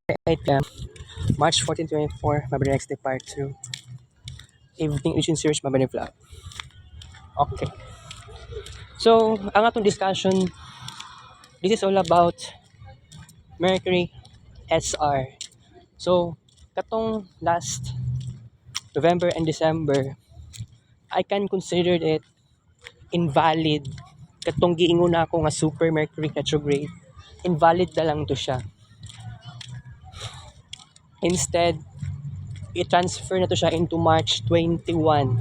8 March 14, 24, Mabini next day part 2. Evening Asian series, Mabini vlog. Okay. So, ang atong discussion, this is all about Mercury SR. So, katong last November and December, I can consider it invalid. Katong giingon na ako nga super Mercury retrograde, invalid na lang to siya. Instead, i-transfer na to siya into March 21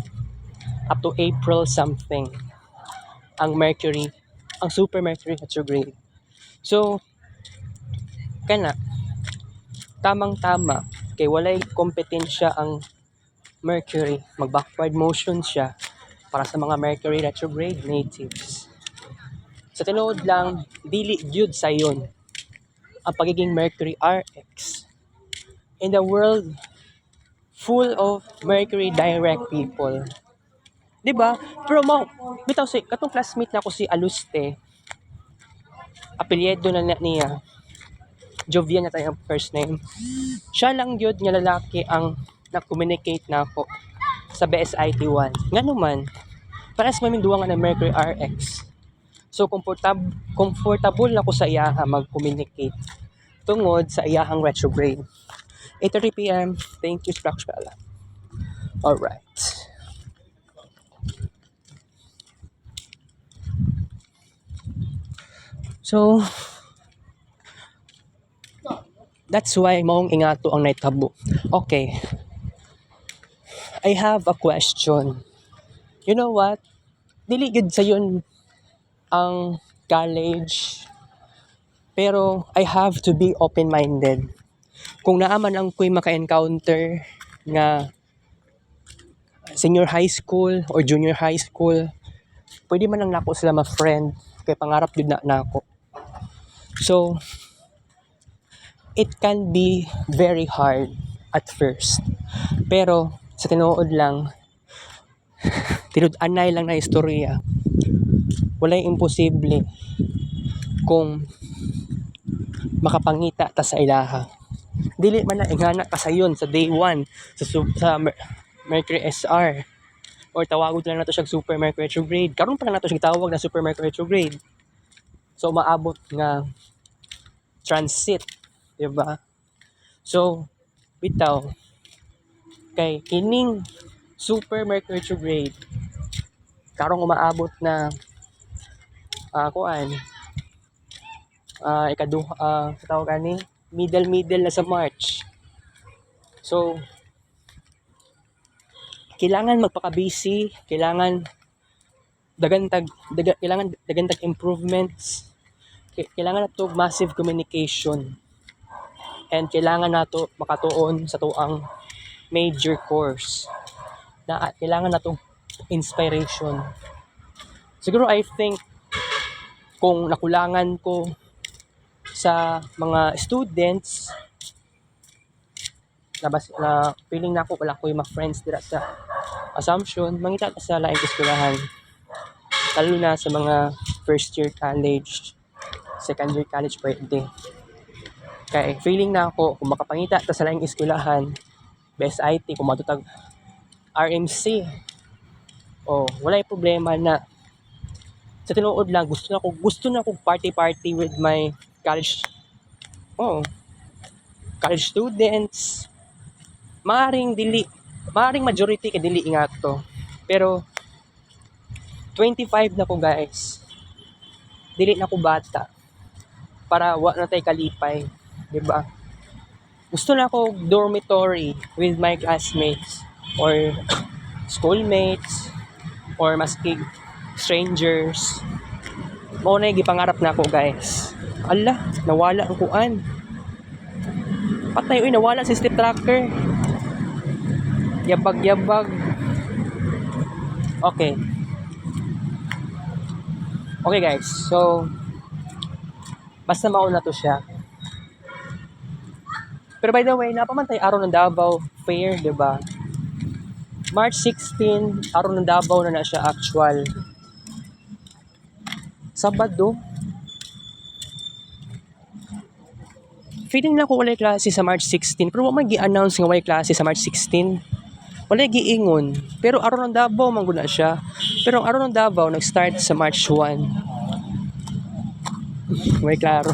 up to April something ang Mercury, ang super Mercury retrograde. So, kana tamang-tama kay walay kompetensya ang Mercury, mag-backward motion siya para sa mga Mercury retrograde natives. Sa tinuod lang, dili gyud sayon ang pagiging Mercury RX in the world full of Mercury direct people. 'Di ba? Pero mo bitaw si katong classmate na ko si Aluste, apelyido na niya, Jovian na tayo ang first name. Siya lang yun nga lalaki ang na-communicate na ako sa BSIT-1. Nga naman, pares may duwa nga na Mercury RX. So, comfortable na ko sa iya mag-communicate tungod sa iyahang retrograde. 8:30 p.m. Thank you, Spraxpala. Alright. So, that's why maong ingato ang naitabo. Okay. I have a question. You know what? Dili gud sayon ang college, pero I have to be open-minded. Kung naaman ang ko'y maka-encounter nga senior high school or junior high school, pwede man lang nako sila ma-friend kay pangarap jud na nako. So, it can be very hard at first. Pero sa tinuod lang, tinud-anay lang na istorya. Walay imposible kung makapangita ta sa ilaha. Dili man na ingana kasayon sa day 1 sa Mercury SR, or tawagod lang nato siya super Mercury retrograde. Karon pa lang nato siya tawag na super Mercury retrograde. So maabot nga transit, di ba? So bitaw kay kining super Mercury retrograde karong umaabot na ikaduha tawag ani middle na sa March. So kailangan magpaka-busy, kailangan dagantag improvements, kailangan nato massive communication, and kailangan nato makatuon sa tuang major course na kailangan nato inspiration. Siguro I think kung nakulangan ko sa mga students na feeling na ako wala ko yung mga friends dira sa Assumption, mangita sa laing eskwelahan, lalo na sa mga first year college, second year college pwede. Kaya feeling na ako kung makapangita ta sa laing eskwelahan, BSIT, kung matutag RMC, wala yung problema na. Sa tinuod lang, gusto na ko party with my college students. Maaring majority kay dili ingat to. Pero 25 na ko, guys. Dili na ko bata para wa na tay kalipay, di ba? Gusto na ko dormitory with my classmates or schoolmates or maski strangers. Mao na gipangarap na ako, guys. Ala, nawala ang kuan. Patay, nawala si step tracker. Yabag. Okay. Okay, guys. So, basta mauna to siya. Pero by the way, napamantay araw ng Davao Fair, di ba? March 16, araw ng Davao na siya actual. Sabado. feeling na ko walay klase sa March 16, pero wa man gi-announce nga walay klase sa March 16. Walay giingon. Pero aron ng Davao man gud na siya. Pero ang aron ng Davao nag-start sa March 1. May klaro.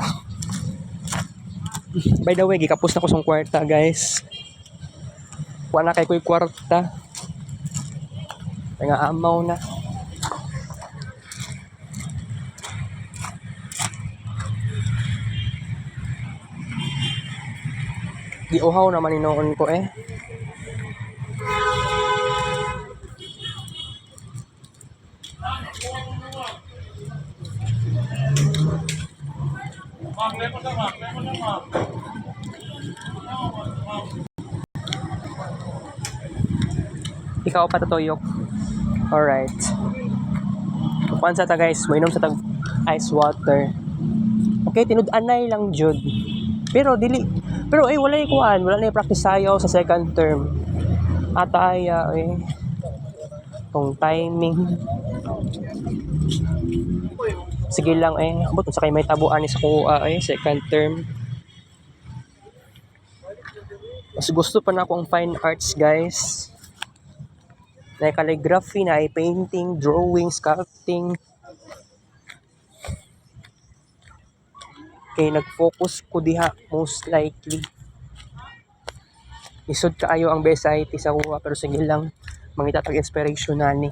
By the way, gikapos na ko sa kwarta, guys. Wala kay ko'y kwarta. Nga amaw na. Di uhaw naman inoon ko eh. Ikaw pa tatuyok. Alright. Kuan sa ta guys, mainom sa tag ice water. Okay, tinud-anay lang jud. Pero walay kuan, wala na practice sayo sa second term. Ataya tong timing. Sige lang abot sa kay may tabuan ni sa kuha second term. Mas gusto pa na akong fine arts, guys. Na calligraphy, na painting, drawing, sculpting. Kay nag-focus ko diha most likely. Isod kaayo ang best IT sa kuha, pero sige lang, mangita tag inspiration nani.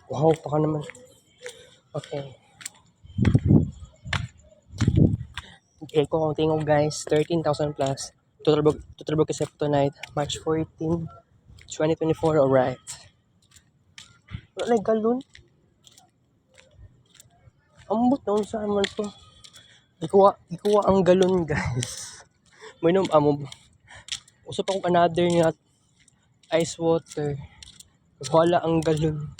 Wow, pa ka naman. Okay. Okay, kung ang tingog guys, 13,000 plus. Total book is up tonight, March 14, 2024. Alright. Wala na galon. Ambot na sa naman to. Ikuha ang galon guys. Mainom amo. Usap akong another nga ice water. Wala ang galon.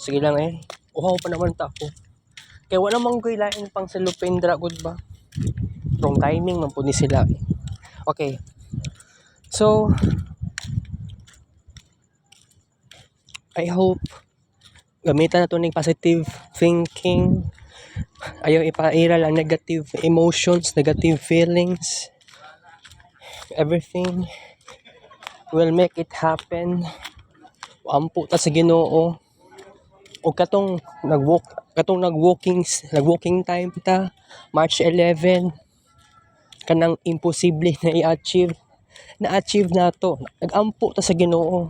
Sige lang uhaw pa naman ta ako. Kaya wala mang lain pang salupin dragod ba? Wrong timing man po ni sila Okay. So, I hope gamitan na to ng positive thinking. Ayaw ipairal ang negative emotions, negative feelings. Everything will make it happen. Ampo ta sa Ginoo. O katong nag-walking time ta March 11 kanang imposible na i-achieve na to. Nag-ampo ta sa Ginoo.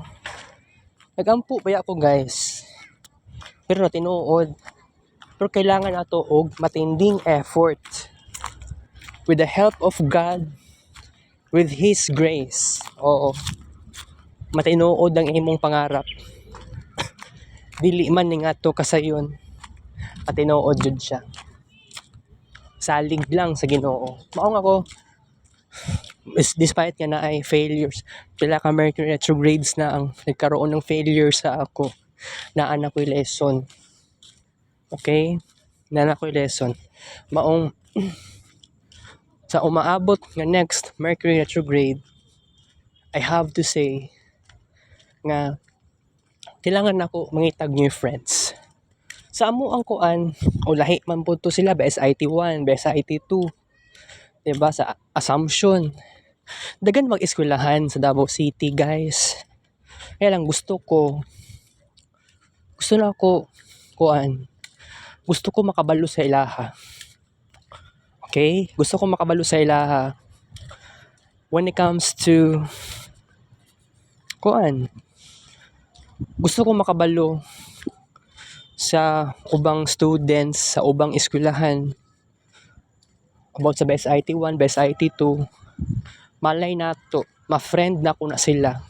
Nag-ampo ba ako guys? Pero tinuod. Pero kailangan nato og matinding effort. with the help of God, with His grace. Oo, matinuod ang imong pangarap. Dili man ni ngadto kasayon, matinuod jud siya. Salig lang sa Ginoo. Maong ako, despite nga na ay failures, pila ka Mercury retrogrades na ang nagkaroon ng failure sa ako, naan ako'y lesson. Okay? Naan ako'y lesson. Maong sa umaabot nga next Mercury retrograde, I have to say nga kailangan ako mangitag new friends. Sa amo ang kuan, o lahi man po to sila, BSIT 1, BSIT 2, diba, sa Assumption. Dagan mag-eskwelahan sa Davao City, guys. Kaya lang gusto na ako, gusto ko makabalo sa ilaha. Okay? Gusto ko makabalo sa ilaha when it comes to gusto ko makabalo sa ubang students, sa ubang eskwelahan about sa BSIT 1, BSIT 2. Malay nato, ma-friend na ko na sila.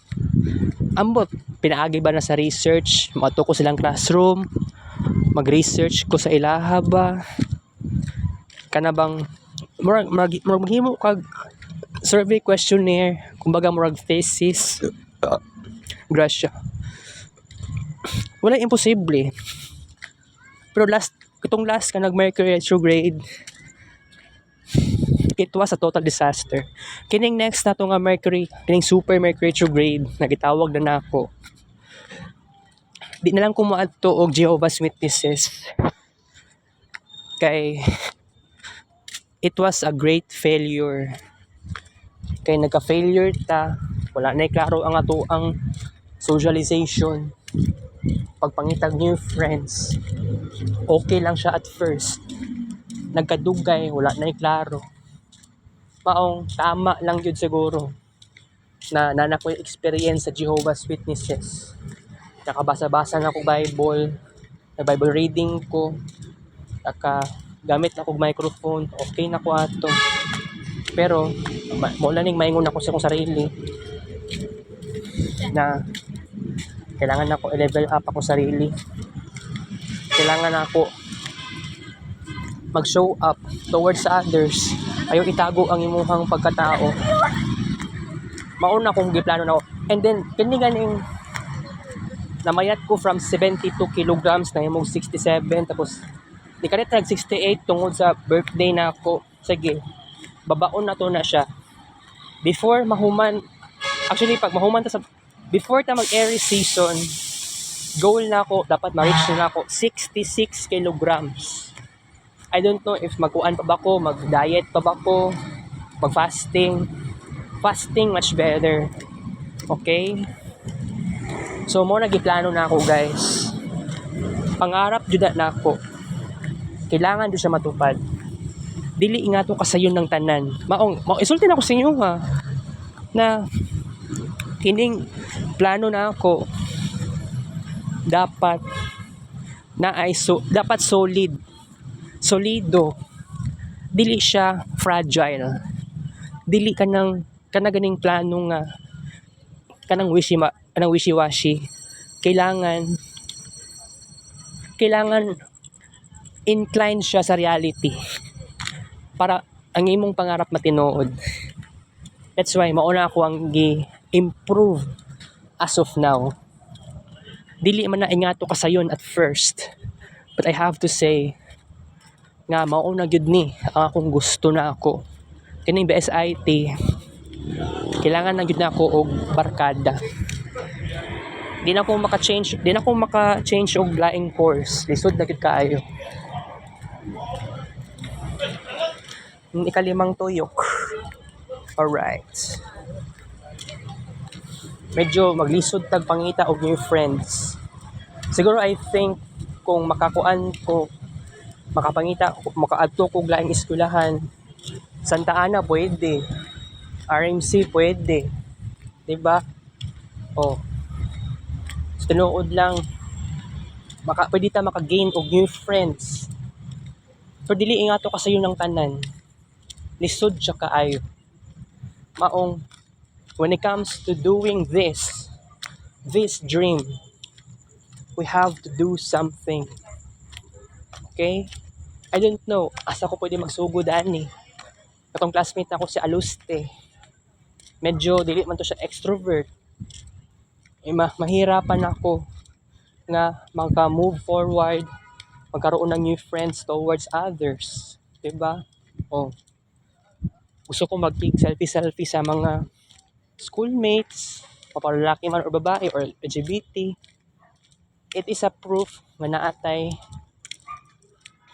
Ambot, pinaagi ba na sa research, mato ko silang classroom, mag-research ko sa ilaha ba, kanabang maghimo kag survey questionnaire, kumbaga murag thesis. Grasya. Wala imposible. Pero itong last ka nag-Mercury retrograde, it was a total disaster. Kining next na to nga Mercury, kining super Mercury retrograde, nagitawag na nako. Di na lang ko maadto og Jehovah's Witnesses. Kay it was a great failure. Kay nagka-failure ta, wala na klaro ang ato ang socialization, pagpangitag new friends. Okay lang siya at first, nagkadugay, wala na klaro. Maong tama lang yun siguro na ko experience sa Jehovah's Witnesses. Nakabasa-basa na ko Bible, Bible reading ko, gamit na ko microphone, okay na ko ato. Pero mula ning maingon ako sa akong sarili na kailangan ako i-level up ako sarili. Kailangan ako mag-show up towards others. Ayaw itago ang imuhang pagkatao. Mauna kong giplano na ako. And then, ganing namayat ko from 72 kilograms na imong 67. Tapos, di ka rin 68 tungod sa birthday na ako. Sige, babaon na to na siya. Before mahuman, actually, pag mahuman ta sa before ta mag-Aries season, goal na ako, dapat ma-reach na ako 66 kilograms. I don't know if magkuan pa ba ako, mag-diet pa ba ako, mag-fasting. Fasting much better. Okay? So, mo nagiplano na ako, guys. Pangarap jud na ako. Kailangan jud siya matupad. Dili ingato kasayon ng tanan. Maong isulti na ako sa inyo ha, na kining plano na ako dapat dapat solido, dili siya fragile, dili kanang ganing plano nga kanang wishy-washy. Kailangan incline siya sa reality para ang imong pangarap matinuod. That's why mauna ako ang improve as of now. Dili man na ingato kasayon at first, but I have to say nga mauna gyud ni ang akong gusto na ako. Kining BSIT, kailangan na gyud na ako og barkada. Di na ako maka-change og laing course. Lisod na gyud kaayo. Ikalimang tuyok. Alright. Medyo maglisod tag pangita og new friends. Siguro I think kung makakuan ko, makaadto ko og laing eskwelahan, Santa Ana pwede, RMC pwede, diba? Tinuod lang, pwede ta maka-gain og new friends. Pero dili ingato kasayo ng tanan. lisod siya kaayo. Maong when it comes to doing this dream, we have to do something. Okay? I don't know, asa ko pwede magsugod ani. Katong classmate na ko si Aluste. Medyo dili man to siya extrovert. Mahirapan ako nga maka-move forward, magkaroon ng new friends towards others. Diba? Oh, gusto ko mag-take selfie sa mga schoolmates, papalalaki man or babae or LGBT. It is a proof nga naatay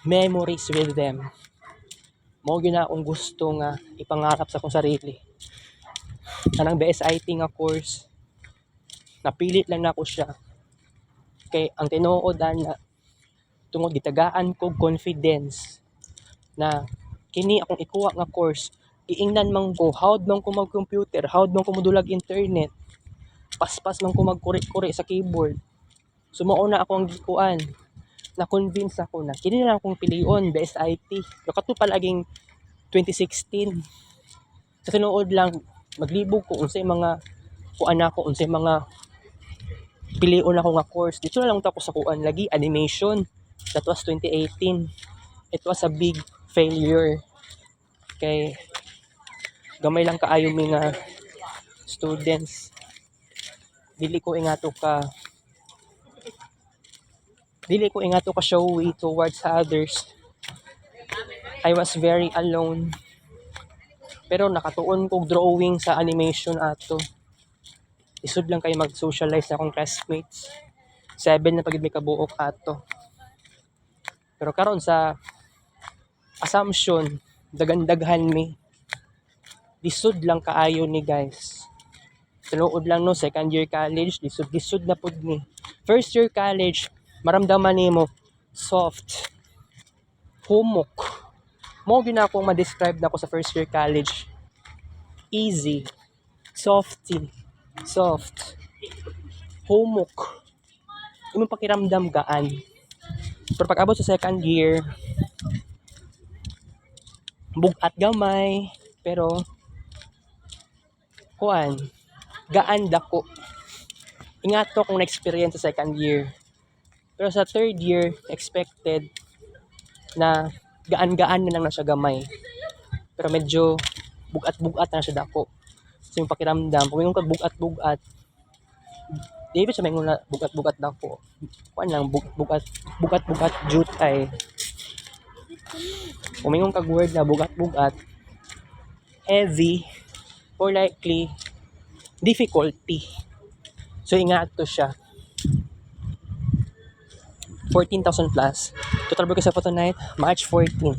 memories with them. Mao gyud na akong gusto nga ipangarap sa akong sarili. Kanang BSIT nga course, napilit lang nako siya. Kay ang tinuod na tungod gitagaan ko confidence na kini akong ikuha nga course, giingnan man ko, howd man ko mag-computer, howd man ko modulag internet, paspas man ko magkuri-kuri sa keyboard. Sumao na ako ang gikuan, na-convince ako na kini na lang akong pilion, BSIT. Pero kato palaging 2016. Sa tinuod lang, maglibog ko unsay mga kuan ako, unsay mga pilion ako nga course. Dito na lang ako sa kuan lagi, animation. That was 2018. It was a big failure. Kay gamay lang kaayo mi nga students. Dili ko ingato ka showy towards others. I was very alone. Pero nakatuon kog drawing sa animation ato. Isud lang kayo mag-socialize na akong classmates. 7 na pagid may kabuok ato. Pero karon sa assumption, daghan-daghan mi. Lisod lang kaayo ni guys. Tinuod lang no, second year college, lisod na pud ni. First year college, maramdaman nimo soft, humok. Mo gyud akong ma-describe na ako sa first year college. Easy, soft, humok. Imong pakiramdam gaan. Pero pag abot sa second year, bugat gamay, pero kuan, gaan dako. Ingato kung na-experience sa second year. Pero sa third year, expected na gaan-gaan na lang na siya gamay. Pero medyo bugat-bugat na siya dako. So yung pakiramdam, kung yung bugat-bugat, di ba siya may nga bugat-bugat dako. Kuan lang, bugat-bugat jutay. Kung may kag-word na bugat-bugat, heavy, or likely, difficulty. So ingato siya. 14,000 plus. Total book sa photo night, March 14,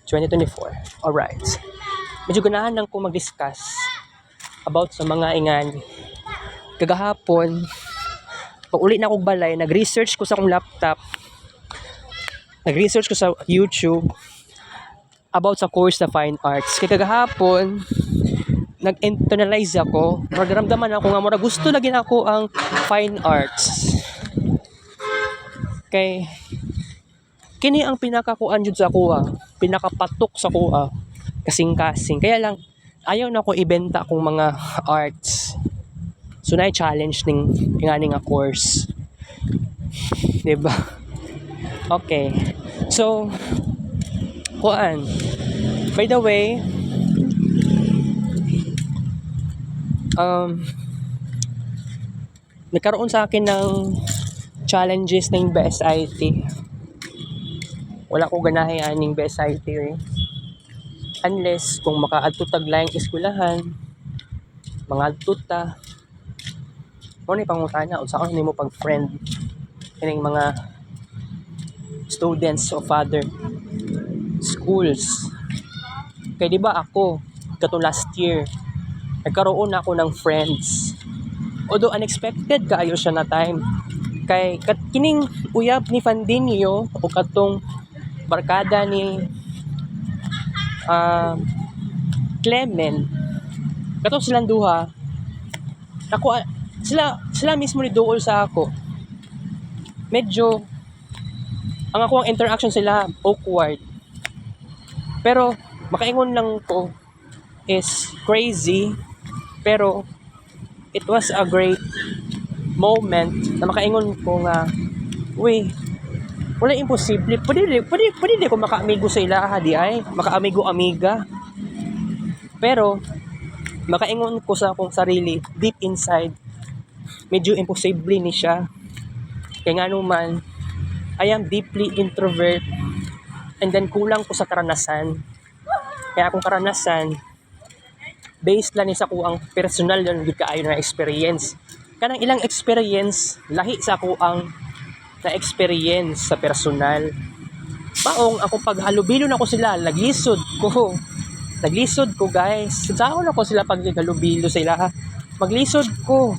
2024. Alright. Medyo ganahan lang ko mag-discuss about sa mga ingan. Kagahapon, pag uli na akong balay, nag-research ko sa akong laptop, nag-research ko sa YouTube about sa course na Fine Arts. Kaya kagahapon, nag-internalize ako, nagramdaman ako nga mura gusto lagi na ako ang Fine Arts. Kay kini ang pinakakuan jud sa kuha, pinakapatok sa kuha, kasing-kasing. Kaya lang ayaw na ko ibenta akong mga arts. So na challenge ning ingani nga course. 'Di ba? Okay. So kuan. By the way, nagkaroon sa akin ng challenges ng BSIT. Wala ko ganahay aning BSIT eh. Unless kung makaadto taglayang eskwelahan, mga adto ta. Mo ni pangutana unsa ka nimo pag friend kining mga students of other schools. Kay di ba ako katong last year nagkaroon ako ng friends. Although unexpected kaayo siya na time. Kay kining uyab ni Fandinho o katong barkada ni Clement, katong silang duha, ako sila mismo ni duol sa ako. Medyo ang ako ang interaction sila awkward. Pero Makaingon lang ko is crazy, pero it was a great moment na makaingon ko nga, uy, wala imposible. Pwede di ko makaamigo sa ilaha di ay, makaamigo amiga. Pero makaingon ko sa akong sarili, deep inside, medyo imposible ni siya. Kaya nga naman, I am deeply introvert, and then kulang ko sa karanasan. Kaya akong karanasan, based lang ni sa ko ang personal yun, di kaayo na experience. Kanang ilang experience, lahi sa ako ang na-experience sa personal. Maong ako paghalubilo na ko sila, naglisod ko. Naglisod ko guys. Saan ako sila pag halubilo sila. Maglisod ko.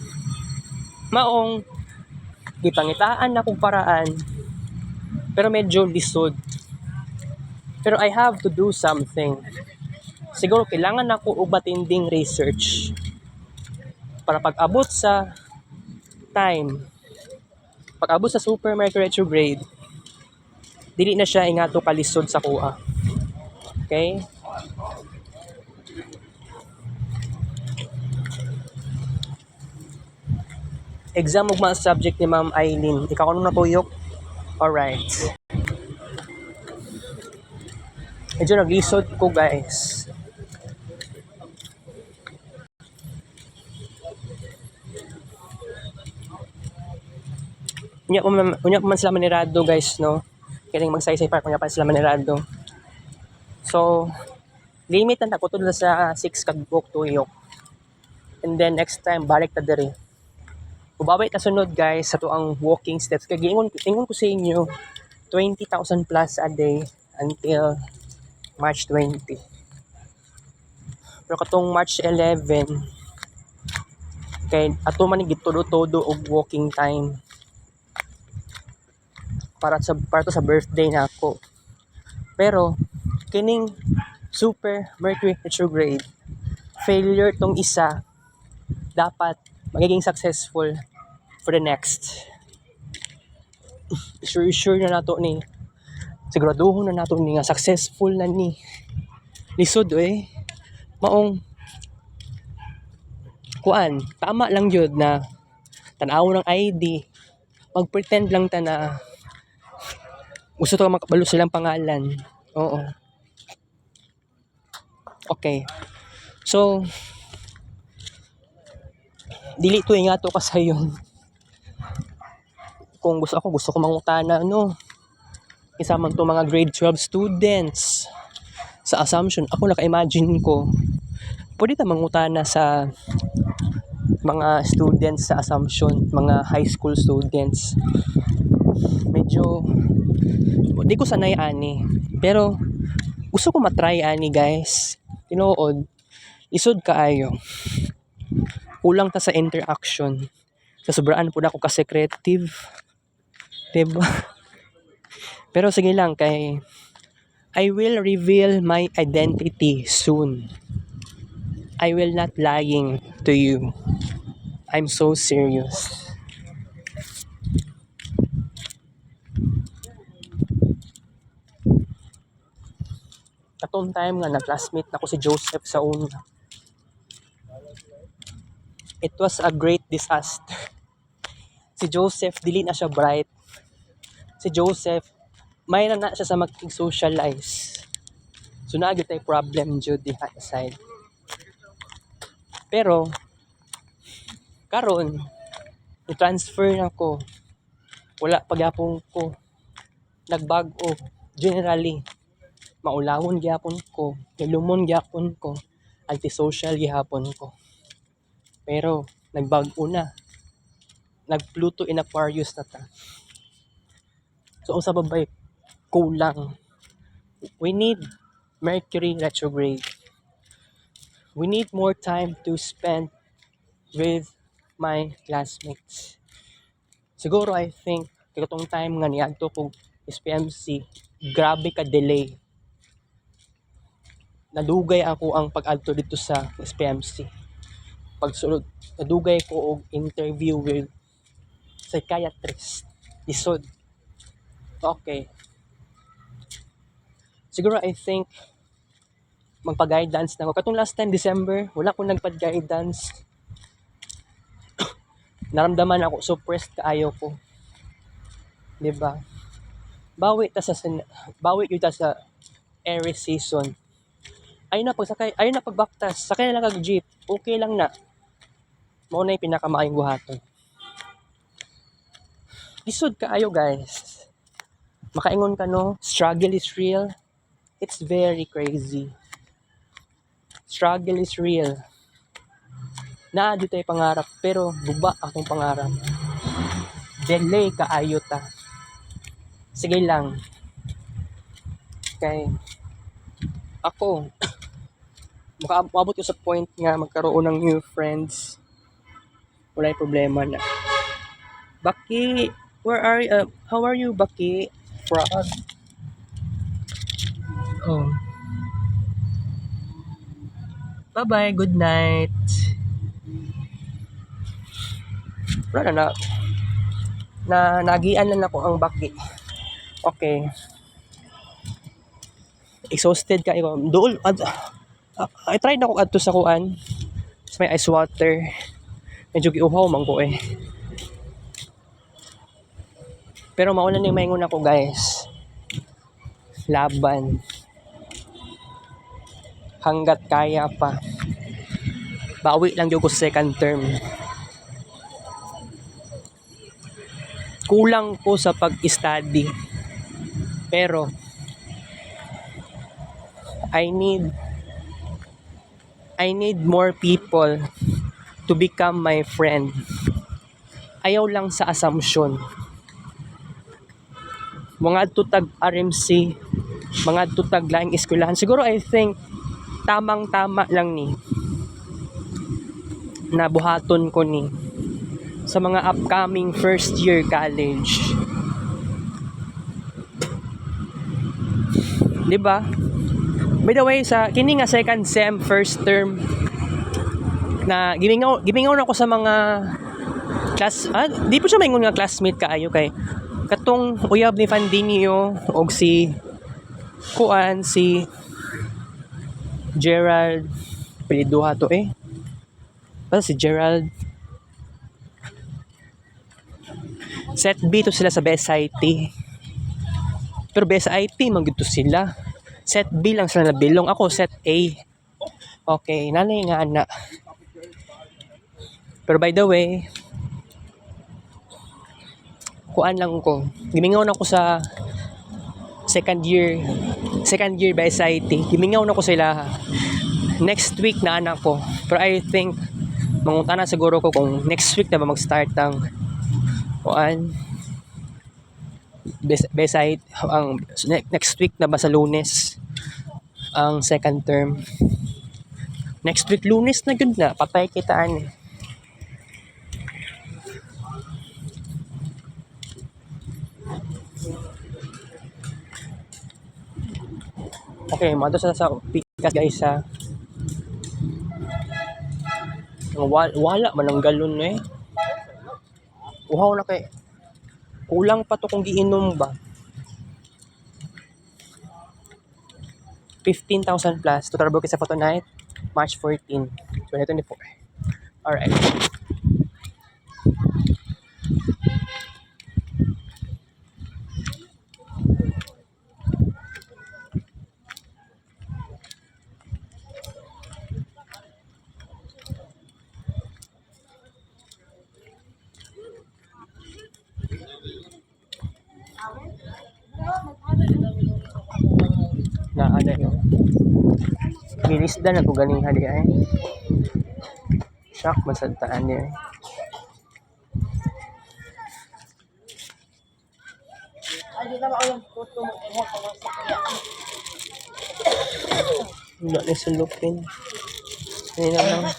Maong gipangitaan na kong paraan. Pero medyo lisod. Pero I have to do something. Siguro kailangan ako og matinding research para pag-abot sa time, pag-abot sa Super Mercury retrograde, dili na siya ingato kalisod sa kuha. Okay? Exam ug mga subject ni Ma'am Eileen. Ikaw anong natuyok? Alright. Medyo naglisod ko guys. Unya pa man sila manirado guys, no? Kining magsaysay park unya pa sila manirado. So, limit na ko tudlo sa 6 kagbok tuyok. And then next time balik ta diri. Ubabay ta sunod guys sa tuang walking steps. Kaya ingon ko sa inyo 20,000 plus a day until March 20. Pero katong March 11 kay ato man ni gitudo-todo og walking time para sa birthday na ako. Pero kining Super Mercury retrograde, failure tong isa, dapat magiging successful for the next. Sure na nato ni, siguraduhon na nato ni nga successful na ni. Lisod maong kuan, tama lang yun na tanaw ng ID, mag-pretend lang ta na gusto to makabalo silang pangalan. Oo. Okay. So, dili to nga to kasayon. Kung gusto ko mangutana, no? Isa man to mga grade 12 students sa Assumption. Ako naka-imagine ko, pwede ta mangutana sa mga students sa Assumption, mga high school students. Medyo, di ko sanay ani. Pero, gusto ko matry ani guys. Tinuod, isod kaayo. Kulang ta sa interaction. Sa sobraan po na ako ka-secretive. Diba? Pero sige lang kay I will reveal my identity soon. I will not lying to you. I'm so serious. Katong time nga na-classmate na ko si Joseph sa una. It was a great disaster. Si Joseph, dili na siya bright. Si Joseph, may na siya sa mag-socialize. So, naagit tayo problem dyan diha aside. Pero, karon i-transfer na ko. Wala pagyapon ko. Nagbago. Generally, maulawon gyapon ko. Nilumon gyapon ko. Antisocial gyapon ko. Pero, nagbago na. Nag-Pluto in Aquarius na ta. So, ang sa babay, kulang. We need Mercury retrograde. We need more time to spend with my classmates. Siguro, I think, katong time nga niadto ko SPMC, grabe ka delay. Nadugay ako ang pag-adto dito sa SPMC. Pagsulod, nadugay ko og interview with psychiatrist. Isod. Okay. Siguro I think magpa-guidance na ako. Katong last time, December, wala akong nagpa-guidance. Naramdaman ako, suppressed kaayo ko. 'Di ba? Bawi kita sa Aries season. Ayun na pagbaktas, sakay na lang kag jeep. Okay lang na. Mao na 'yung pinakamaayong buhaton. Lisod kaayo guys. Makaingon ka no, struggle is real. It's very crazy. Struggle is real. Na di tayo pangarap, pero guba akong pangarap. Delay kaayo ta. Sige lang. Okay. Ako, makaabot ko sa point nga magkaroon ng new friends. Wala yung problema na. Baki, where are you? How are you, Baki? Frog. Oh. Bye-bye, good night. Wala nagian lang ako ang Baki. Okay. Exhausted ka ikaw. I tried ako adto sa kuan. Sa may ice water. Medyo giuhaw man ko eh. Pero mauna na yung maingon ako guys. Laban. Hanggat kaya pa. Bawi lang yung ko second term. Kulang ko sa pag-study. Pero I need more people to become my friend. Ayaw lang sa assumption. Mga tutag RMC, mga tutag laing eskwelahan. Siguro I think tamang-tama lang ni na buhaton ko ni sa mga upcoming first year college. 'Di ba? By the way, sa kini nga second sem first term na gimingaw na ako sa mga di po siya maingon nga classmate kaayo kay katong uyab ni Fandinio og si Gerald piliduha to eh. Si Gerald set B to sila sa best IT. Pero best IT man gid to sila. Set B lang sila nabilong. Ako set A. Okay, nanay nga na. Pero by the way, kuan lang ko. Gimingaw na ko sa second year best IT. Gimingaw na ko sila. Next week na anak ko. Pero I think mangunta na siguro ko kung next week na ba mag-start ang kuan best IT ang next week na ba sa Lunes ang second term. Next week Lunes na gud na patay kitaan. Okay, mato sa pikas guys ha. Wala man ang galon eh. Uhaw na kay kulang pa to kung giinom ba. 15,000 plus total booking sa photo night March 14, 2024. Alright. Naada yun. Gilisda na ko galing hali ay. Shock masadtaan niya. Wala na sulupin. Hindi naman.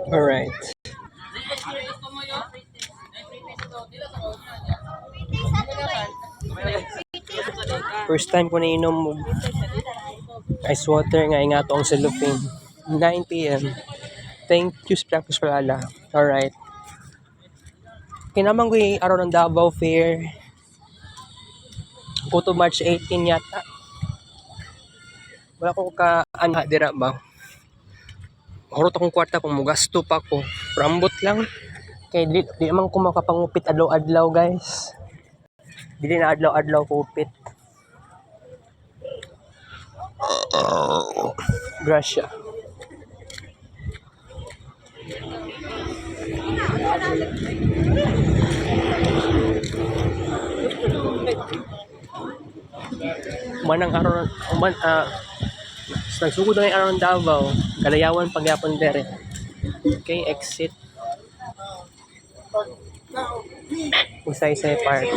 Alright. First time ko na inom ice water nga to ang cellophane. 9 p.m. Thank you, Spracos Palala. Alright. Kinamang ko yung araw ng Davao Fair. Ko to March 18 yata. Wala ko ka-anha dira ba? Horot akong kwarta kung mugasto pa ko. Rambot lang. Kaya di naman ko makapangupit adlaw-adlaw, guys. Di na adlaw-adlaw ko upit. Gracia. Manang araw nagsugod na yung araw ng Davao, Kalayawan pagyapon dere. Okay, exit Usaysay Park.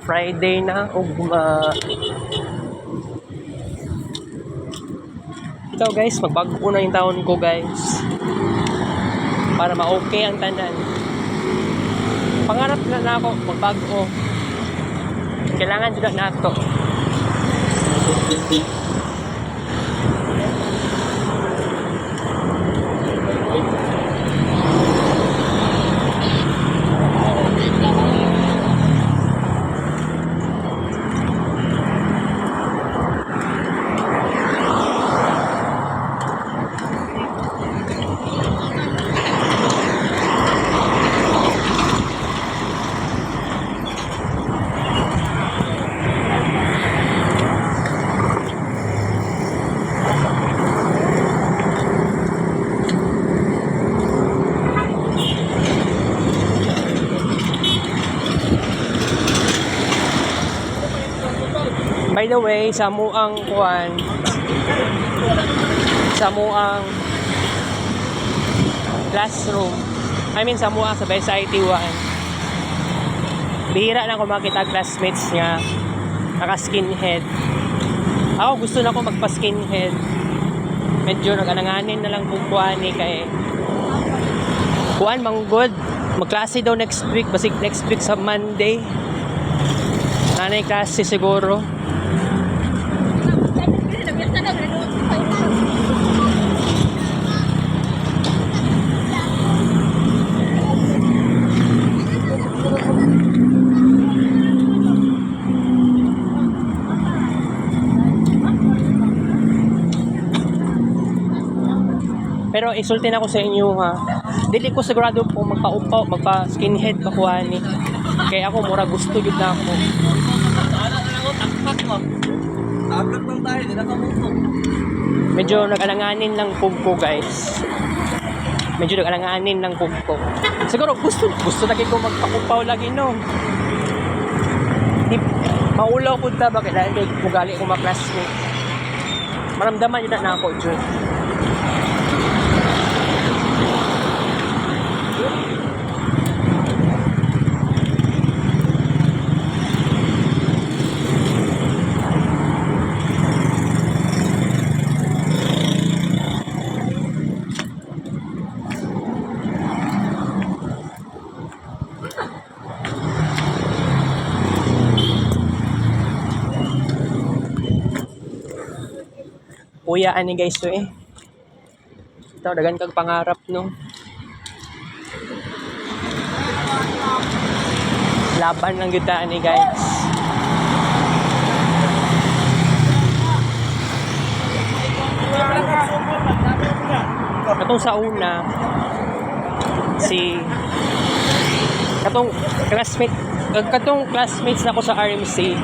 Friday na ito guys, magbago na yung taon ko guys para ma-okay ang tanan. Pangarap na ako magbago. Kailangan sila nato. By the way, sa muang classroom, sa muang sa Besa IT1, bihira na ako makita classmates niya naka-skinhead. Ako gusto na ako magpa-skinhead. Medyo nag-alanganin na lang kung kuwani kay kuwan manggod. Magklase daw next week, basig next week sa Monday. Nanay klase siguro. Pero isultin ako sa inyo ha. Dili ko sigurado po magpa-upaw, magpa-skinhead pa kuha ni. Kaya ako mura gusto jud na ako. Takot lang tayo, di nakamutok. Medyo nag-alanganin lang ko guys. Medyo nag-alanganin lang ko. Siguro gusto lagi ko magpa-upaw lagi no. Di maulaw pud ta ba kaya kay ugali ko ma-classmate. Maramdaman yun na ako jud. kuya ani guys so eh. Ito dagan kag pangarap no. Laban lang gyud ta ani guys. Katong sa una katong classmates nako sa RMC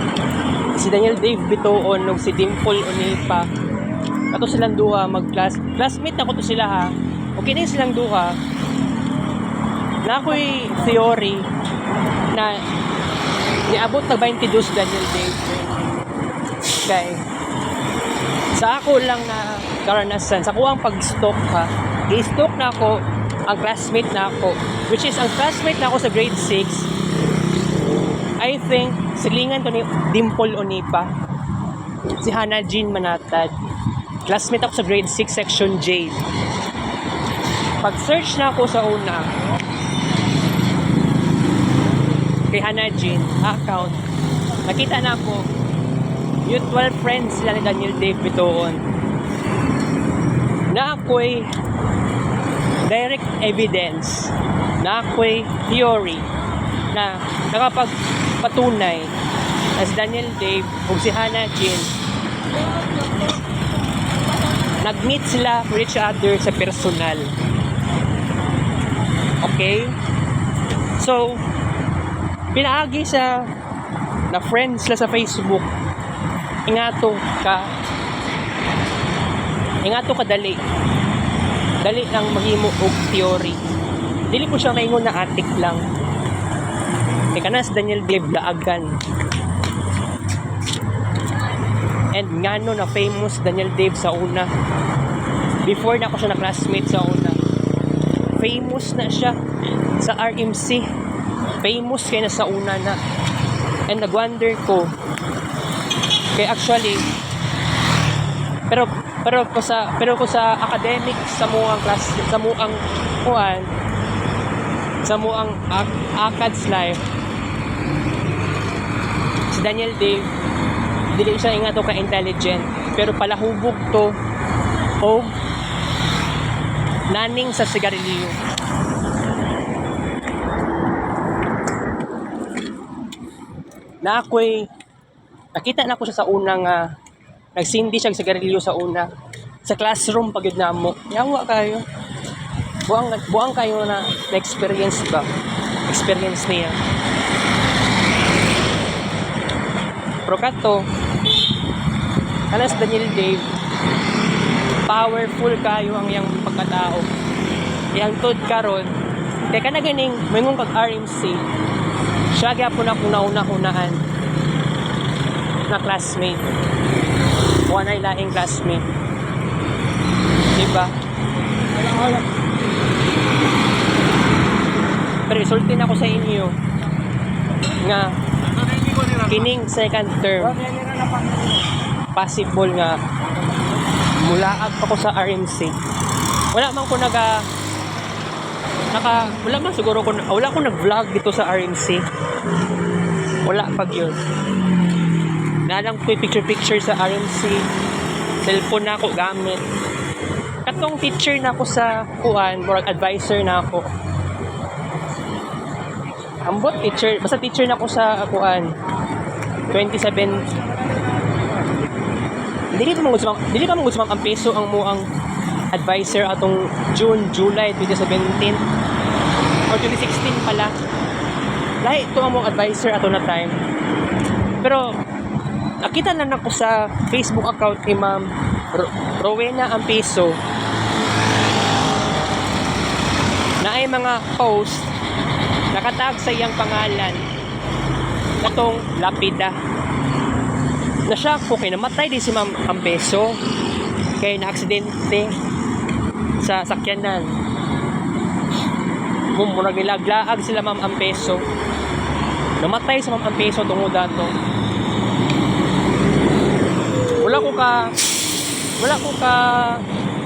si Daniel Dave Bitoon ug si Dimple Onipa. Kato silang duha classmate nako to sila ha. Okay din silang duha. Na ako'y theory na niabot na 22 Daniel Dave. Okay. Sa ako lang na karanasan, sa kuwang pag-stalk ha, i-stalk na ako ang classmate na ako, which is ang classmate na ako sa grade 6, I think, silingan to ni Dimple Onipa, si Hannah Jean Manatad. Classmate ako sa grade 6, section J. Pag-search na ako sa una, kay Hannah Jean, account, nakita na ako, mutual friends sila ni Daniel Dave Bitoon. Na ako'y direct evidence, na ako'y theory, na nakapagpatunay na si Daniel Dave o si Hannah Jean nag-meet sila for each other sa personal. Okay? So, pinaagi sa na friends sila sa Facebook. Ingato ka dali lang maghimo og theory. Dili ko siya maingon na atik lang kay kanas Daniel Dave laagan, and ngano na famous Daniel Dave sa una before na ako siya na classmate sa una. Famous na siya sa RMC, famous kay na sa una na, and nagwonder ko kay actually pero ko sa academic sa muang class sa muang kuan sa muang ACADS life, si Daniel Dave dili siya ingato ka intelligent pero palahubog to o naning sa sigarilyo. Na ako'y nakita na ko siya sa unang nagsindi siya sa sigarilyo sa una sa classroom pag yun namo. Yawa kayo. Buang kayo na experience ba? Experience niya. Pero kato, kanas Daniel Dave, powerful kayo ang iyang pagkatao. Iyang tod karon, kaya ka na ganing, mayroong kag RMC, siya gyapon ako nauna-unaan na classmate. Wanay laing classmate. Diba? Pero isultin ako sa inyo nga kining second term possible nga mulaag pa ko sa RMC. Wala man ko wala man siguro ko wala ko nag-vlog dito sa RMC. Wala pag yun. Nalang ko picture sa RMC. Cellphone na ako gamit. Katong teacher na ako sa kuan, murag advisor na ako. Ambot teacher, basta teacher na ako sa kuan. 27. Dili pa mo gusmang ang peso ang muang advisor atong July 2017 or 2016 pala. Lahi ito ang mong advisor ato na time. Pero nakita na ako sa Facebook account ni Ma'am Rowena Ampeso na ay mga post nakatag sa iyang pangalan katong lapida na siya po kay namatay din si Ma'am Ampeso kay na-aksidente sa sakyanan. Murag nilaglaag sila Ma'am Ampeso, namatay si Ma'am Ampeso tungod dato. Wala ko ka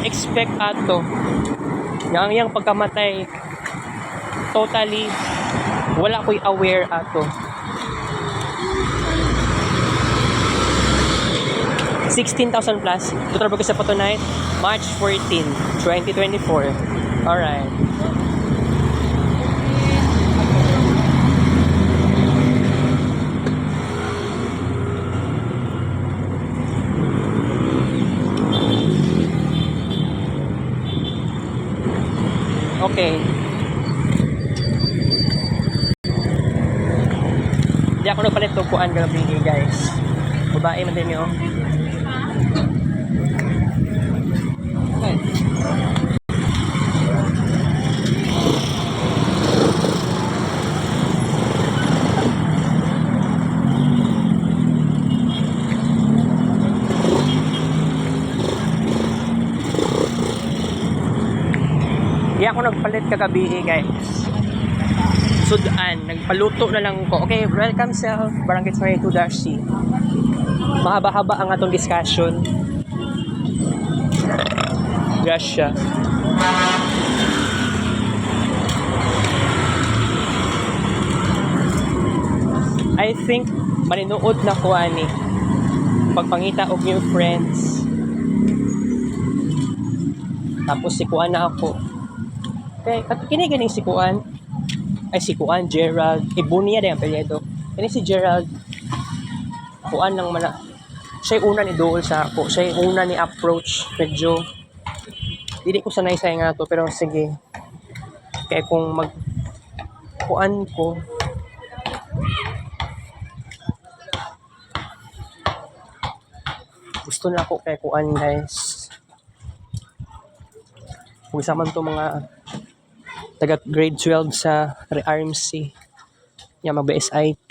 expect ato nga ang iyang pagkamatay totally wala ko'y aware ato. 16,000 plus. Tutrabaho ko sa po tonight, March 14, 2024. Alright. Okay. Hindi ako nagpalit tukuan gabi guys. Babae man din yun. Hindi ako nagpalit kagabi guys. Sudan, nagpaluto na lang ko. Okay, welcome sa Barangay 22-C. Mahaba-haba ang atong discussion. Gracia. I think maninuod na ko ani pagpangita og new friends. Tapos si Kuan na ako. Okay, kini ganing si Kuan. Ay si Kuan, Gerald. Bunia din ang apelyido. Kani si Gerald. Kuan lang man. Siya yung una ni Dool sa ako. Siya yung una ni approach. Medyo hindi ko sanay sa nga to, pero sige. Kaya kung mag Kuan ko gusto na ako kay Kuan guys. Kung isa man to mga taga grade 12 sa RMC niya mag-SIT.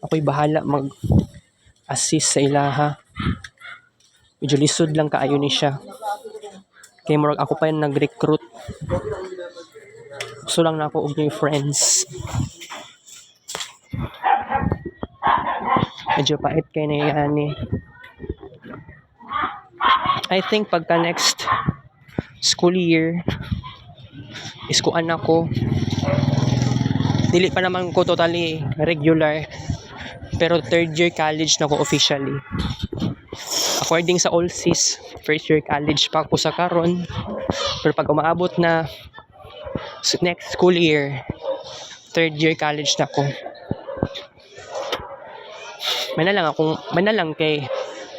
Ako'y bahala mag-assist sa ilaha. Medyo lisod lang kaayo ni siya. Kaya murag ako pa yung nag-recruit. Gusto lang na ako og new friends. Medyo pait kay na yan eh. I think pagka next school year is kuan ako. Dili pa naman ko totally regular. Pero third year college na ko officially. According sa all sis, first year college pa ako sa karon. Pero pag umaabot na next school year, third year college na ko. May na lang kay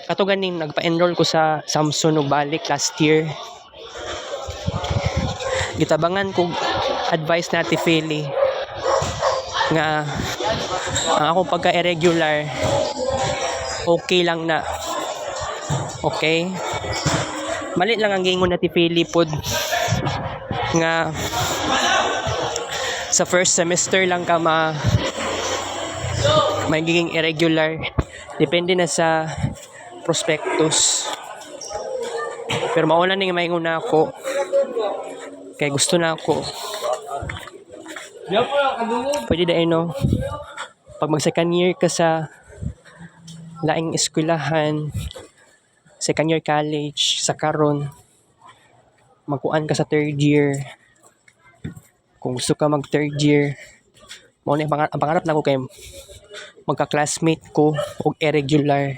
kato ganing nagpa-enroll ko sa Samsung ug balik last year. Gitabangan ko advice na Ate Feli nga ang akong pagka-irregular okay lang na. Okay? Mali lang ang gingon na Ate Feli pod nga sa first semester lang ka magiging irregular. Depende na sa prospectus. Pero mauna na nga maingon na ako. Kaya gusto na ako. Pwede dahil no. Pag mag second year ka sa laing eskwelahan, second year college, sa karon, magkuan ka sa third year. Kung gusto ka mag third year, mauna ang pangarap na ko kay magka-classmate ko o irregular.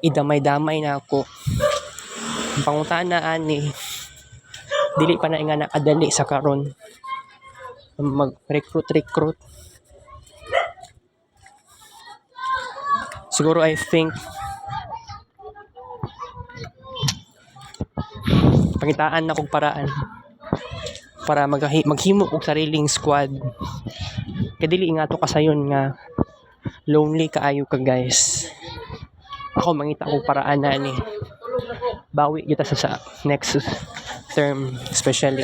Idamay-damay na ako. Ang panguntaan na ani, dili pa na nga nakadali sa karon mag-recruit. Siguro I think pangitaan na kong paraan para maghimo og sariling squad. Kaya dili nga to kasayon nga lonely kaayo ka guys. Ako mangita og paraan na ni bawi kita sa next term especially.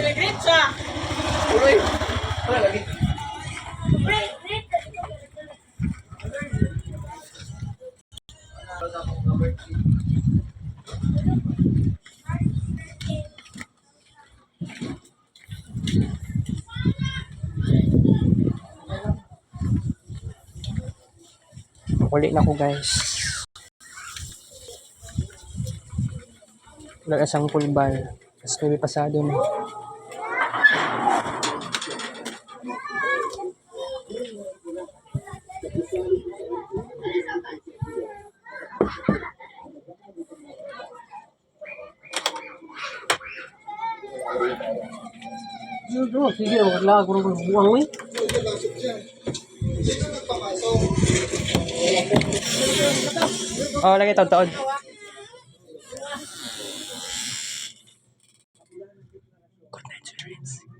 Uli na ko guys. Wala isang pulbal. Tapos may pasado na. Sige, wala ko ng buwang eh. Oh, lagi taon-taon. Good night, sweet dreams.